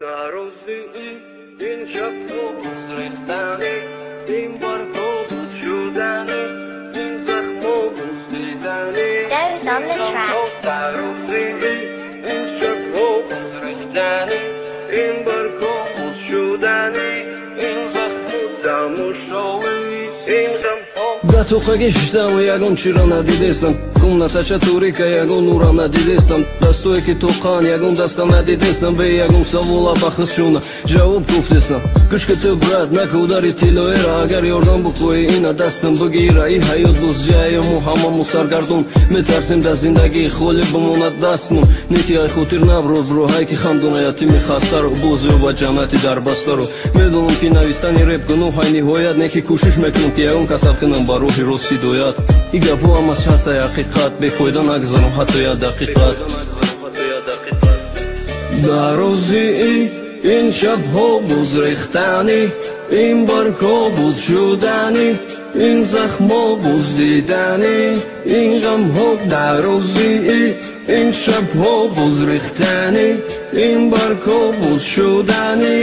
در روزی این شب روز ریختنی این برگا بود شدنی این زخم و بوسیدنی Those on the track. در روزی این شب روز ریختنی این برگا بود شدنی این زخم و замуշовый این غم Да только гештам ягон чира надидестам комнатача турика ягон нура надидестам дастойки тоқан ягон даста надидестам бе ягон савола бахшуна ҷавоб гуфтестам гӯшкату брат накудари тилоера агар ёрдам бухои ина дастам бигира и ҳаёт боз ҷаяму ҳамаму саргардон метарсем да зиндагии холӣ бимонад дастмон неки ай хотир наврор бро ҳайки хамдонаятӣ мехастаро боз ёба ҷаннати дарбастаро медонам ки навистани реп гуноҳ ҳай ниҳоят неки кӯшиш мекунам ки ягон касаб кунам ба роҳи рост ҳидоят и гапҳо ҳамаш ҳаста ҳақиқат бефоида нагзарам ҳатто як дақиқат дар рӯзи ин шабҳо боз рехтани ин баргҳо боз шудани ин захмо боз дидани ин ғамҳо дар рӯзи ин шабҳо боз рехтани ин баргҳо боз шудани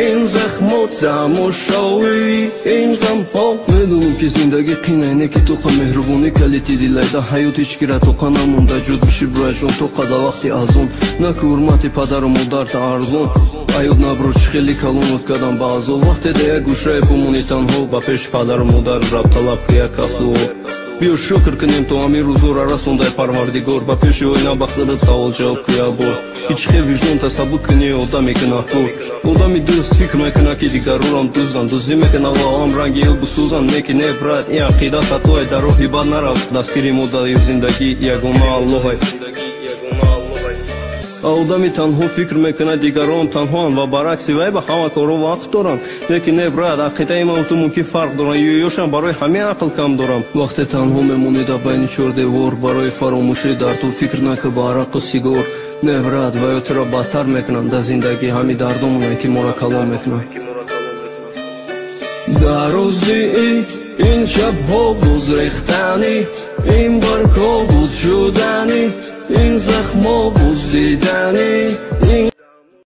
ин захмо тамошои ин ғамҳо медонам ки зиндагӣ қинай неки тоқа меҳрубонӣ калити дилайда ҳаёт ҳеч кира тоқа намонда ҷуд биши брояҷон тоқа да вақти азон наку ҳурмати падару модарта арзон аёд набро чӣ хеле калонат кардам ба азоб вақте да як гӯшае бумонӣ танҳо ба пеши падару модар раб талаб ки як ҳафту биё шукр кунем то ҳамин рӯзора расондай парвардигор ба пеши оина бахтадад савол ҷавоб кӯя бор ки чӣ хел виҷдон тасаббур кунӣ одами гунаҳкор одами дӯст фикр мекунад ки дигарорам дузданд дуздӣ мекунад ва олам ранги ё бисӯзанд неки не брат ин ақидат ҳатtoe дар роҳи бад нарафт дастгири модари зиндагӣ ягона аллоҳе одами танҳо фикр мекунад дигарон танҳоанд ва баръакси вай ба ҳама корҳо вақт доранд леки не брат ақидаи ман ту мумкин фарқ доранд ёшам барои ҳамин ақл кам дорам вақте танҳо мемонӣ дар байни чор девор барои фаромӯшӣ дар ту фикр накун ба арақу сигор не брат ваётиро бадтар мекунанд дар зиндагӣ ҳамин дардонанд ки моро калон мекунанд дар рӯзи ин шабҳо боз рехтани ин баргҳо боз шудани ин захмо боз дидани